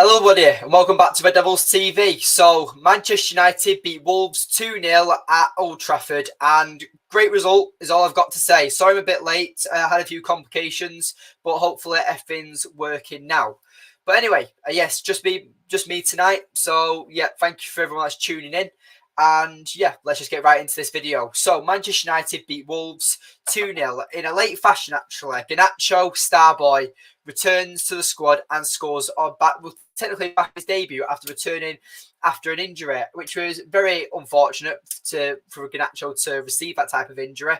Hello, buddy, and welcome back to Red Devils TV. So, Manchester United beat Wolves 2-0 at Old Trafford, and great result is all I've got to say. Sorry I'm a bit late. I had a few complications, but hopefully everything's working now. But anyway, yes, just me tonight. So, yeah, thank you for everyone that's tuning in. And yeah, let's just get right into this video. So, Manchester United beat Wolves 2-0 in a late fashion, actually. Garnacho, Starboy, returns to the squad and scores technically back his debut after returning after an injury, which was very unfortunate for Garnacho to receive that type of injury.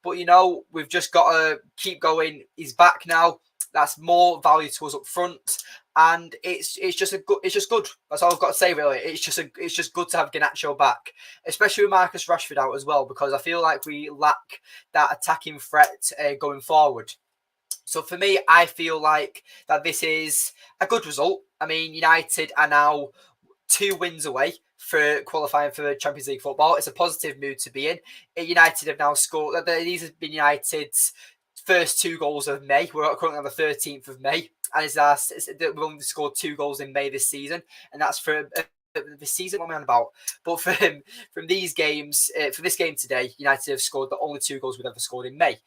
But you know, we've just got to keep going. He's back now. That's more value to us up front, and it's just good. That's all I've got to say, really. It's just good to have Garnacho back, especially with Marcus Rashford out as well, because I feel like we lack that attacking threat going forward. So for me, I feel like that this is a good result. I mean, United are now 2 wins away for qualifying for Champions League football. It's a positive mood to be in. United have now scored. These have been United's first 2 goals of May. We're currently on the 13th of May, and we've only scored 2 goals in May this season, and that's for the season. What am I on about? But from these games, for this game today, United have scored the only 2 goals we've ever scored in May.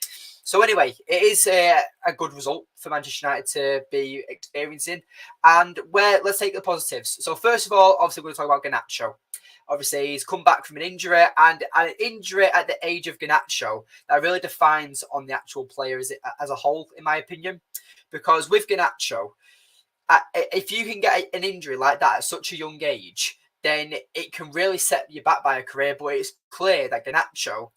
So anyway, it is a good result for Manchester United to be experiencing. And let's take the positives. So first of all, obviously we're going to talk about Garnacho. Obviously, he's come back from an injury, and an injury at the age of Garnacho that really defines on the actual player as a whole, in my opinion. Because with Garnacho, if you can get an injury like that at such a young age, then it can really set you back by a career. But it's clear that Garnacho,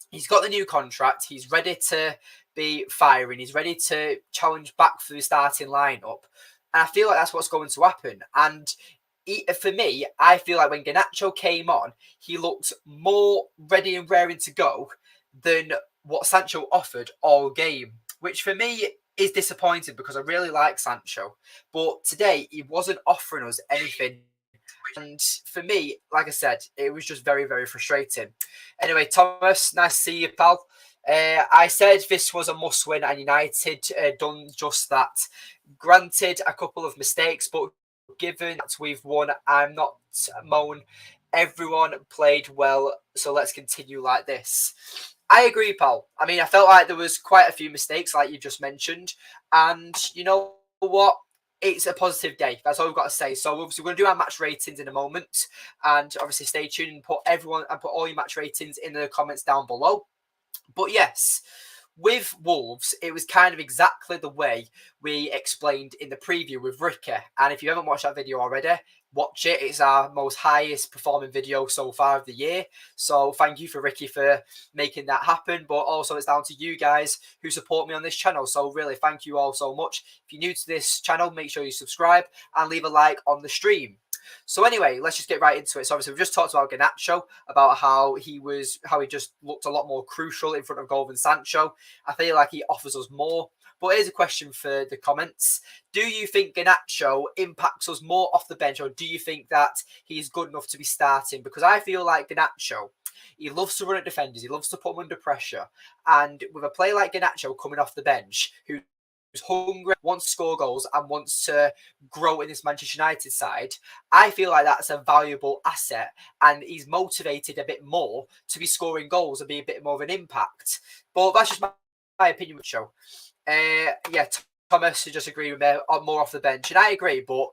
he's got the new contract. He's ready to be firing. He's ready to challenge back for the starting lineup. And I feel like that's what's going to happen. And for me, I feel like when Garnacho came on, he looked more ready and raring to go than what Sancho offered all game, which for me is disappointing because I really like Sancho. But today, he wasn't offering us anything. And for me, like I said, it was just very, very frustrating. Anyway, Thomas, nice to see you, pal. I said this was a must-win, and United done just that. Granted, a couple of mistakes, but given that we've won, I'm not moan. Everyone played well, so let's continue like this. I agree, pal. I mean, I felt like there was quite a few mistakes, like you just mentioned. And you know what? It's a positive day. That's all we've got to say. So obviously we're going to do our match ratings in a moment, and obviously stay tuned and put all your match ratings in the comments down below. But yes, with Wolves, it was kind of exactly the way we explained in the preview with Ricky. And if you haven't watched that video already, watch it. It's our most highest performing video so far of the year. So thank you for Ricky for making that happen. But also it's down to you guys who support me on this channel. So really, thank you all so much. If you're new to this channel, make sure you subscribe and leave a like on the stream. So anyway, let's just get right into it. So obviously we've just talked about Garnacho, about how he just looked a lot more crucial in front of goal than Sancho. I feel like he offers us more. But here's a question for the comments. Do you think Garnacho impacts us more off the bench, or do you think that he's good enough to be starting? Because I feel like Garnacho, he loves to run at defenders. He loves to put them under pressure. And with a player like Garnacho coming off the bench, who's hungry, wants to score goals, and wants to grow in this Manchester United side, I feel like that's a valuable asset, and he's motivated a bit more to be scoring goals and be a bit more of an impact. But that's just my opinion with the show. Yeah, Thomas just agreed with me on more off the bench, and I agree, but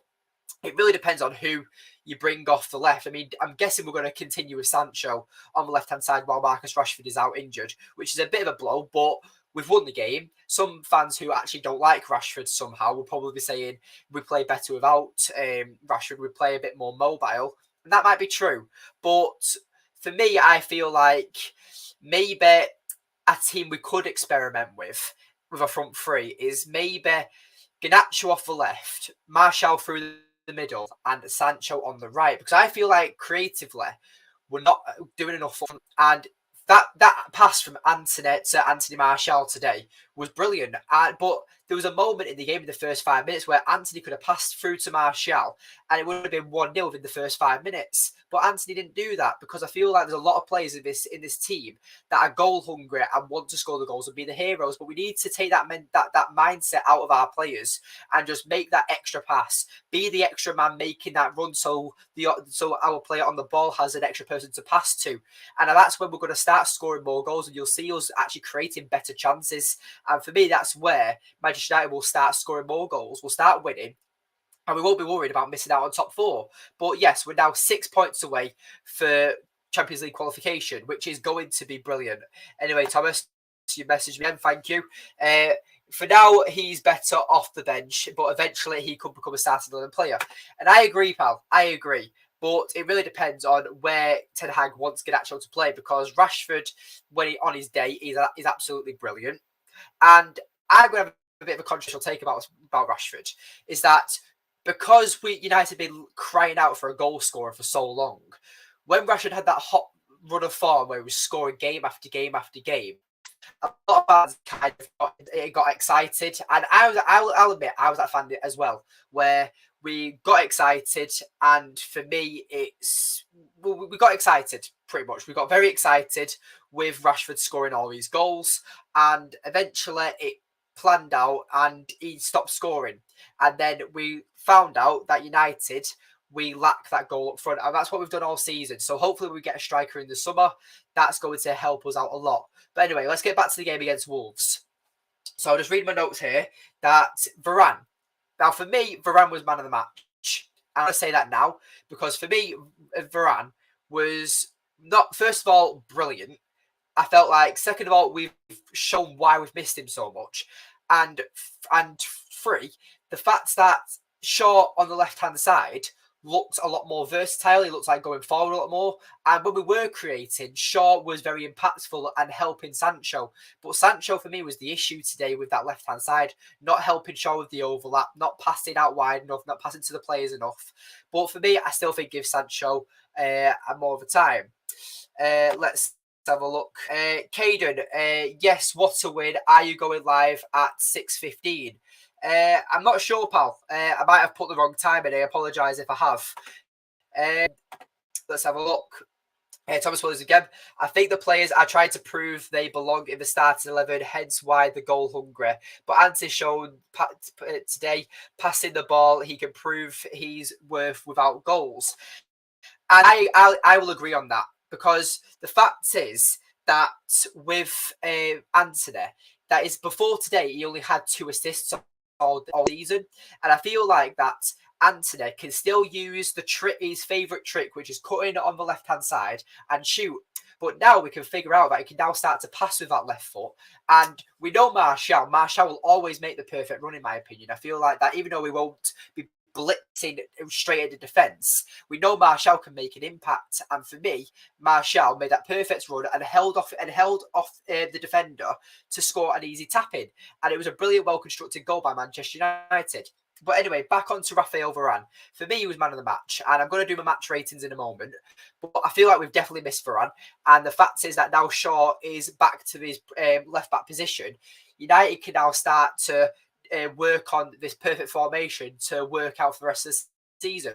it really depends on who you bring off the left. I mean, I'm guessing we're going to continue with Sancho on the left-hand side while Marcus Rashford is out injured, which is a bit of a blow, but we've won the game. Some fans who actually don't like Rashford somehow will probably be saying we play better without Rashford, we play a bit more mobile, and that might be true. But for me, I feel like maybe a team we could experiment with a front three is maybe Garnacho off the left, Martial through the middle, and Sancho on the right. Because I feel like creatively we're not doing enough, and that pass from Anthony to Anthony Martial today was brilliant. But there was a moment in the game in the first 5 minutes where Anthony could have passed through to Martial and it would have been 1-0 within the first 5 minutes. But Anthony didn't do that because I feel like there's a lot of players in this team that are goal hungry and want to score the goals and be the heroes. But we need to take that mindset out of our players and just make that extra pass. Be the extra man making that run so our player on the ball has an extra person to pass to. And that's when we're going to start scoring more goals and you'll see us actually creating better chances. And for me, that's where Manchester United will start scoring more goals. We'll start winning. And we won't be worried about missing out on top 4. But yes, we're now 6 points away for Champions League qualification, which is going to be brilliant. Anyway, Thomas, you messaged me and thank you. For now, he's better off the bench, but eventually he could become a starting 11 player. And I agree, pal. I agree. But it really depends on where Ten Hag wants Garnacho to play because Rashford, when he on his day, is absolutely brilliant. And I'm going to have a bit of a controversial take about Rashford, is that because United have been crying out for a goal scorer for so long, when Rashford had that hot run of form where he was scoring game after game after game, a lot of fans kind of got excited, and I'll admit I was that fan as well, where we got excited, and for me, we got excited pretty much. We got very excited with Rashford scoring all these goals, and eventually it planned out, and he stopped scoring, and then we found out that United, we lack that goal up front, and that's what we've done all season. So hopefully we get a striker in the summer. That's going to help us out a lot. But anyway, let's get back to the game against Wolves. So I'll just read my notes here that Varane. Now, for me, Varane was man of the match. I'm going to say that now because for me, Varane was not, first of all, brilliant. I felt like, second of all, we've shown why we've missed him so much. And 3, the fact that Shaw on the left-hand side looked a lot more versatile. He looks like going forward a lot more. And when we were creating, Shaw was very impactful and helping Sancho. But Sancho, for me, was the issue today with that left-hand side. Not helping Shaw with the overlap, not passing out wide enough, not passing to the players enough. But for me, I still think give Sancho more of a time. Let's have a look. Caden, yes, what a win. Are you going live at 6:15? I'm not sure, pal. I might have put the wrong time in. I apologise if I have. Let's have a look. Thomas Williams again. I think the players are trying to prove they belong in the starting 11, hence why the goal hungry. But Anthony's shown today, passing the ball, he can prove he's worth without goals. And I will agree on that because the fact is that with Anthony, that is before today, he only had 2 assists all season, and I feel like that Anthony can still use the trick, his favourite trick, which is cutting on the left-hand side and shoot. But now we can figure out that he can now start to pass with that left foot. And we know Martial will always make the perfect run, in my opinion. I feel like that, even though we won't be blitzing straight into defence, we know Martial can make an impact. And for me, Martial made that perfect run and held off the defender to score an easy tap in. And it was a brilliant, well-constructed goal by Manchester United. But anyway, back on to Raphael Varane. For me, he was man of the match, and I'm going to do my match ratings in a moment. But I feel like we've definitely missed Varane, and the fact is that now Shaw is back to his left-back position. United can now start to work on this perfect formation to work out for the rest of the season.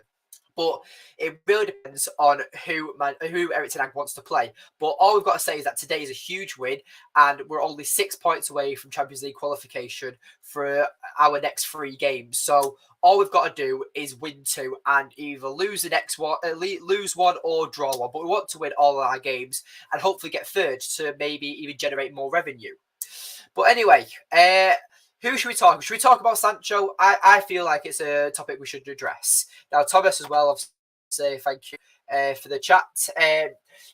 But it really depends on who Erik ten Hag wants to play. But all we've got to say is that today is a huge win, and we're only 6 points away from Champions League qualification for our next 3 games. So all we've got to do is win 2 and either lose the next one, lose 1 or draw 1. But we want to win all of our games and hopefully get third to maybe even generate more revenue. But anyway, who should we talk? Should we talk about Sancho? I feel like it's a topic we should address. Now, Thomas as well, obviously, thank you for the chat.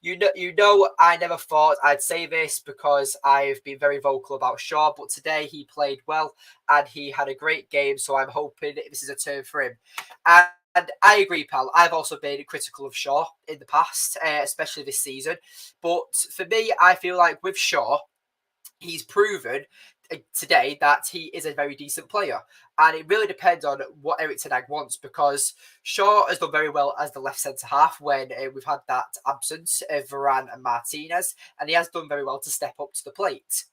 You know, I never thought I'd say this because I've been very vocal about Shaw, but today he played well and he had a great game, so I'm hoping this is a turn for him. And I agree, pal. I've also been critical of Shaw in the past, especially this season. But for me, I feel like with Shaw, he's proven today that he is a very decent player, and it really depends on what Erik ten Hag wants, because Shaw has done very well as the left centre half when we've had that absence of Varane and Martinez, and he has done very well to step up to the plate.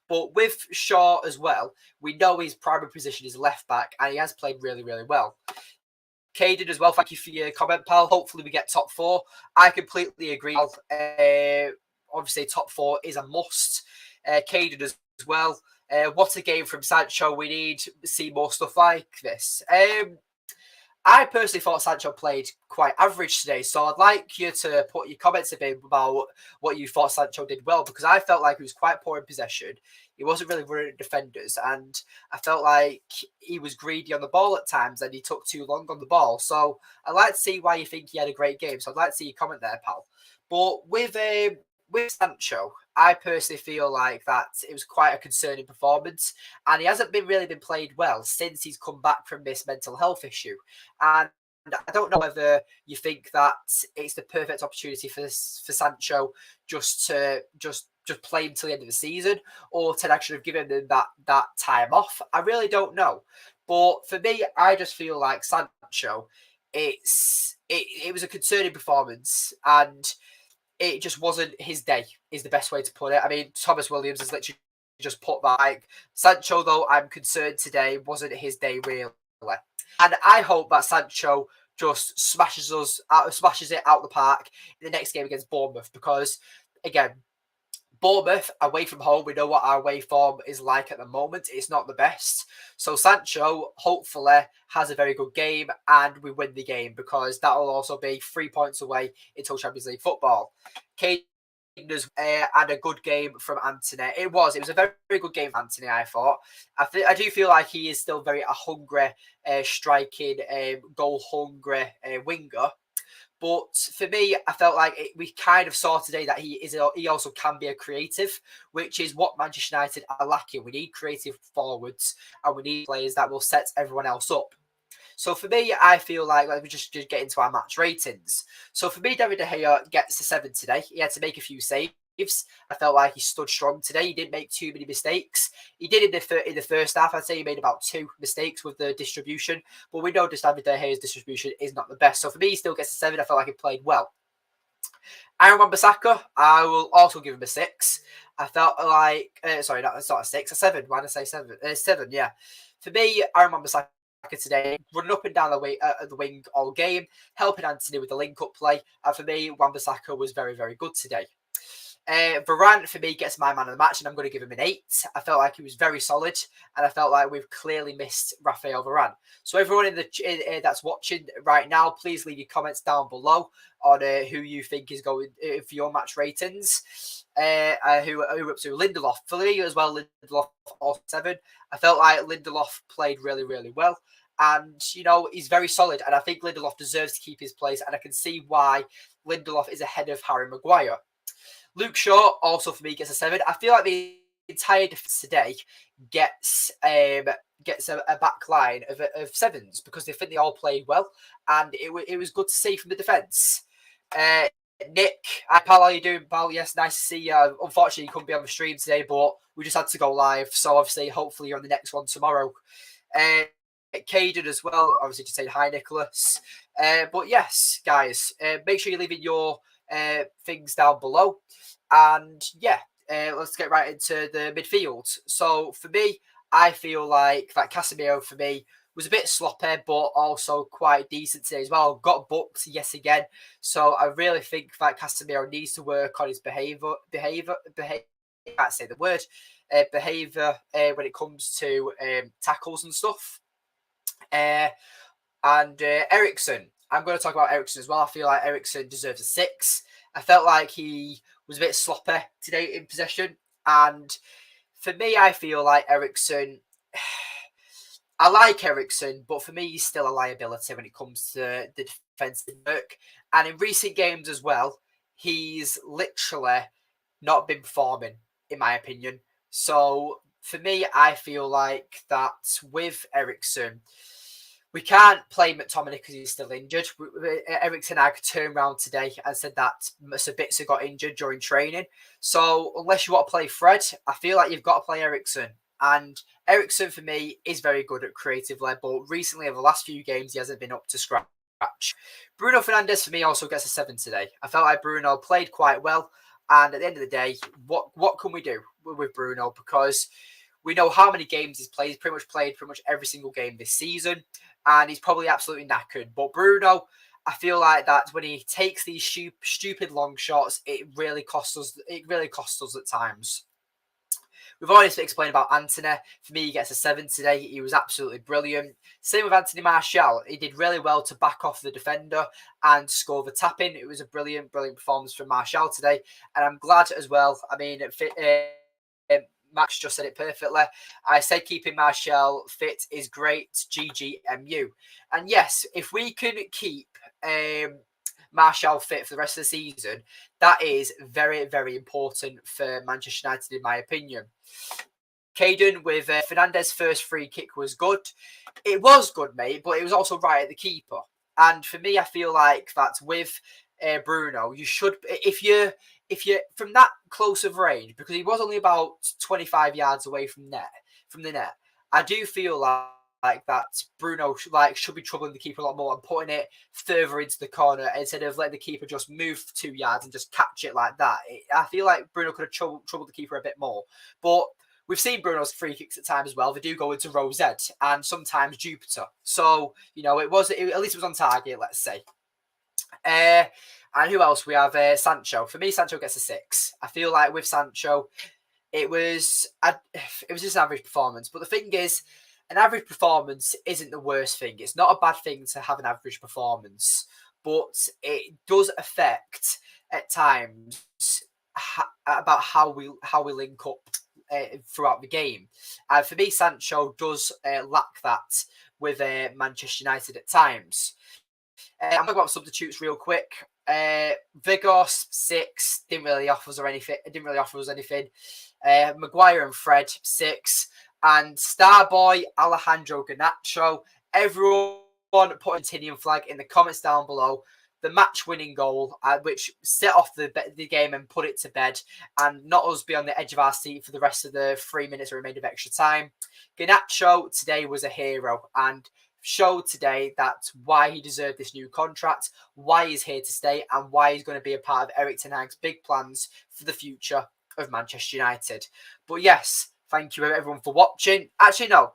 But with Shaw as well, we know his primary position is left back, and he has played really, really well. Caden as well, thank you for your comment, pal. Hopefully we get top four. I completely agree. Obviously, top four is a must. Caden as well. What a game from Sancho. We need to see more stuff like this. I personally thought Sancho played quite average today, so I'd like you to put your comments a bit about what you thought Sancho did well, because I felt like he was quite poor in possession. He wasn't really running at defenders, and I felt like he was greedy on the ball at times, and he took too long on the ball. So I'd like to see why you think he had a great game. So I'd like to see your comment there, pal. But with Sancho, I personally feel like that it was quite a concerning performance, and he hasn't really been played well since he's come back from this mental health issue. And I don't know whether you think that it's the perfect opportunity for Sancho just play until the end of the season, or to actually have given him that time off. I really don't know. But for me, I just feel like Sancho, it was a concerning performance, and it just wasn't his day, is the best way to put it. I mean, Thomas Williams has literally just put that. Like, Sancho, though, I'm concerned today, wasn't his day, really. And I hope that Sancho just smashes it out the park in the next game against Bournemouth, because, again, Bournemouth, away from home, we know what our away form is like at the moment. It's not the best. So Sancho, hopefully, has a very good game and we win the game, because that will also be 3 points away until Champions League football. Kane and a good game from Antony. It was a very, very good game from Antony, I thought. I do feel like he is still very a hungry, striking, goal-hungry winger. But for me, I felt like we kind of saw today that he also can be a creative, which is what Manchester United are lacking. We need creative forwards, and we need players that will set everyone else up. So for me, I feel like let me just get into our match ratings. So for me, David De Gea gets a 7 today. He had to make a few saves. I felt like he stood strong today. He didn't make too many mistakes. He did in the first half. I'd say he made about 2 mistakes with the distribution, but we know just David De Gea's distribution is not the best. So for me, he still gets a 7. I felt like he played well. Aaron Wan-Bissaka, I will also give him a 6. I felt like, sorry, that's not a 6, a 7. Why did I say 7? 7, yeah. For me, Aaron Wan-Bissaka today, running up and down the wing all game, helping Antony with the link-up play. And for me, Wan-Bissaka was very, very good today. Varane, for me, gets my man of the match, and I'm going to give him an 8. I felt like he was very solid, and I felt like we've clearly missed Raphael Varane. So everyone that's watching right now, please leave your comments down below on who you think is going for your match ratings. Who up to Lindelof. For me as well, Lindelof also 7. I felt like Lindelof played really, really well. And, he's very solid. And I think Lindelof deserves to keep his place. And I can see why Lindelof is ahead of Harry Maguire. Luke Shaw, also for me, gets a 7. I feel like the entire defense today gets a back line of 7s, because they think they all played well. And it was good to see from the defence. Nick, hi pal, how you doing, pal? Yes, nice to see you. Unfortunately, you couldn't be on the stream today, but we just had to go live. So obviously, hopefully you're on the next one tomorrow. Caden as well, obviously just saying hi, Nicholas. But yes, guys, make sure you're leaving your things down below. And yeah, let's get right into the midfield. So for me, I feel like that Casemiro, for me, was a bit sloppy, but also quite decent today as well. Got booked yet again. So I really think that Casemiro needs to work on his behaviour. I can't say the word. Behaviour when it comes to tackles and stuff. And Eriksen. I'm going to talk about Eriksen as well. I feel like Eriksen deserves a 6. I felt like he was a bit sloppy today in possession. And for me, I feel like Eriksen... I like Eriksen, but for me, he's still a liability when it comes to the defensive work. And in recent games as well, he's literally not been performing, in my opinion. So for me, I feel like that with Eriksen, we can't play McTominay because he's still injured. Eriksen and I could turn around today and said that Sabitzer got injured during training. So unless you want to play Fred, I feel like you've got to play Eriksen. And Eriksen, for me, is very good at creative led, but recently, over the last few games, he hasn't been up to scratch. Bruno Fernandes, for me, also gets a 7 today. I felt like Bruno played quite well, And at the end of the day, what can we do with Bruno? Because we know how many games he's played. He's pretty much every single game this season, and he's probably absolutely knackered. But Bruno, I feel like that when he takes these stupid long shots, it really costs us. It really costs us at times. We've already explained about Antony. For me, he gets a 7 today. He was absolutely brilliant. Same with Anthony Martial. He did really well to back off the defender and score the tap in. It was a brilliant performance from Martial today. And I'm glad as well. I mean, Max just said it perfectly. I said keeping Martial fit is great. GGMU. And yes, if we can keep Martial fit for the rest of the season, that is very, very important for Manchester United, in my opinion. Caden with Fernandez's first free kick was good. It was good, mate, but it was also right at the keeper. And for me, I feel like that with Bruno, you should, if you're from that close of range, because he was only about 25 yards away from the net, I do feel like that Bruno should be troubling the keeper a lot more and putting it further into the corner instead of letting the keeper just move 2 yards and just catch it like that. I feel like Bruno could have troubled the keeper a bit more. But we've seen Bruno's free kicks at times as well. They do go into row Z and sometimes Jupiter. So, at least it was on target, let's say. And who else? We have Sancho. For me, Sancho gets a 6. I feel like with Sancho, it was just an average performance. But the thing is, an average performance isn't the worst thing. It's not a bad thing to have an average performance, but it does affect at times about how we link up throughout the game. For me, Sancho does lack that with Manchester United at times. I'm going to go about substitutes real quick. Vigos 6 didn't really offer us anything. Maguire and Fred 6. And Starboy Alejandro Garnacho. Everyone put a Argentinian flag in the comments down below. The match-winning goal, which set off the game and put it to bed, and not us be on the edge of our seat for the rest of the 3 minutes that remained of extra time. Garnacho today was a hero and showed today that why he deserved this new contract, why he's here to stay, and why he's going to be a part of Erik ten Hag's big plans for the future of Manchester United. But yes, thank you everyone for watching. Actually, no,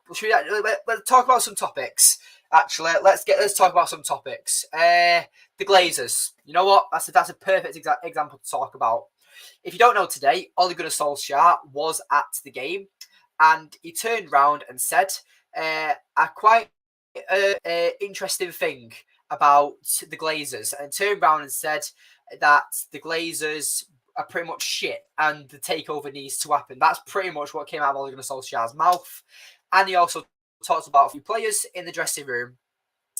let's talk about some topics. Actually, let's talk about some topics. The Glazers. You know what? That's a perfect example to talk about. If you don't know today, Ole Gunnar Solskjaer was at the game, and he turned round and said a quite interesting thing about the Glazers, and turned round and said that the Glazers are pretty much shit and the takeover needs to happen. That's pretty much what came out of Ole Gunnar Solskjaer's mouth. And he also talked about a few players in the dressing room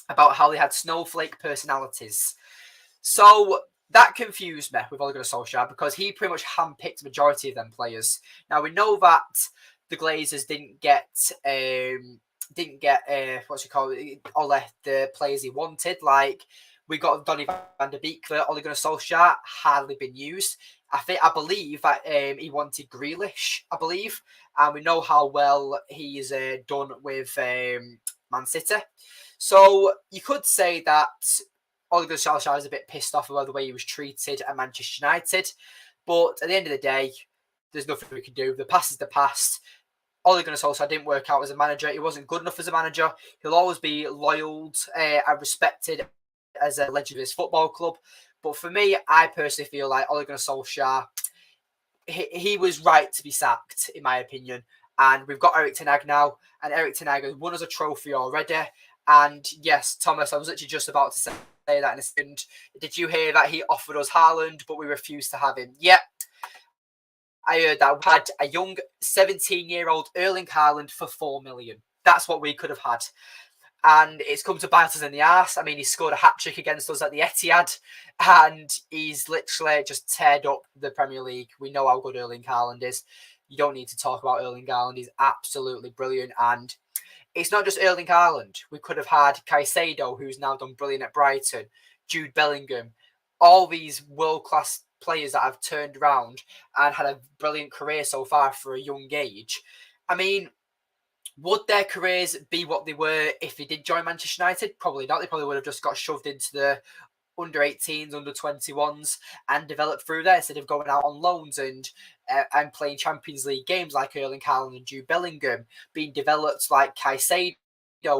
about how they had snowflake personalities. So that confused me with Ole Gunnar Solskjaer because he pretty much handpicked the majority of them players. Now we know that the Glazers didn't get Ole the players he wanted. Like we got Donny van de Beek for Ole Gunnar Solskjaer, hardly been used. I believe that he wanted Grealish, I believe, and we know how well he's done with Man City. So you could say that Ole Gunnar Solskjaer is a bit pissed off about the way he was treated at Manchester United, but at the end of the day, there's nothing we can do. The past is the past. Ole Gunnar Solskjaer didn't work out as a manager. He wasn't good enough as a manager. He'll always be loyal and respected as a legend of his football club. But for me, I personally feel like Ole Gunnar Solskjaer, he was right to be sacked, in my opinion. And we've got Erik ten Hag now, and Erik ten Hag has won us a trophy already. And yes, Thomas, I was literally just about to say that in a second. Did you hear that he offered us Haaland, but we refused to have him? Yep. I heard that we had a young 17-year-old Erling Haaland for 4 million. That's what we could have had. And it's come to bite us in the arse. I mean, he scored a hat-trick against us at the Etihad, and he's literally just teared up the Premier League. We know how good Erling Haaland is. You don't need to talk about Erling Haaland. He's absolutely brilliant. And it's not just Erling Haaland. We could have had Caicedo, who's now done brilliant at Brighton, Jude Bellingham, all these world-class players that have turned around and had a brilliant career so far for a young age. I mean, would their careers be what they were if they did join Manchester United? Probably not. They probably would have just got shoved into the under 18s, under 21s, and develop through there instead of going out on loans and playing Champions League games like Erling Haaland and Jude Bellingham, being developed like Caicedo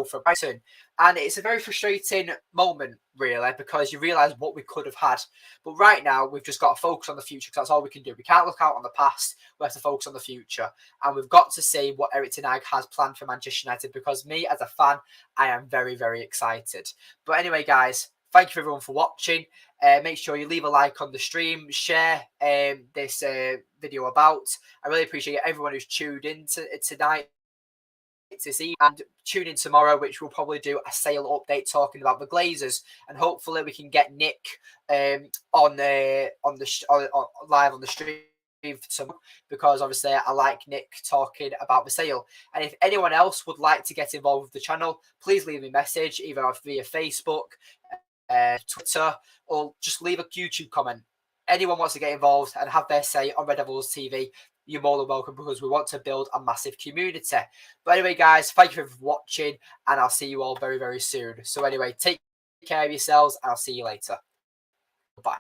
for Brighton. And it's a very frustrating moment, really, because you realise what we could have had. But right now, we've just got to focus on the future because that's all we can do. We can't look out on the past. We have to focus on the future. And we've got to see what Erik ten Hag has planned for Manchester United because me, as a fan, I am very, very excited. But anyway, guys, thank you for everyone for watching. Make sure you leave a like on the stream, share this video about. I really appreciate everyone who's tuned in tonight to see, and tune in tomorrow, which we'll probably do a sale update talking about the Glazers, and hopefully we can get Nick on live on the stream because obviously I like Nick talking about the sale. And if anyone else would like to get involved with the channel, please leave me a message either via Facebook, Twitter, or just leave a YouTube comment. Anyone wants to get involved and have their say on Red Devils TV, you're more than welcome because we want to build a massive community. But anyway, guys, thank you for watching, and I'll see you all very, very soon. So anyway, take care of yourselves, and I'll see you later. Bye.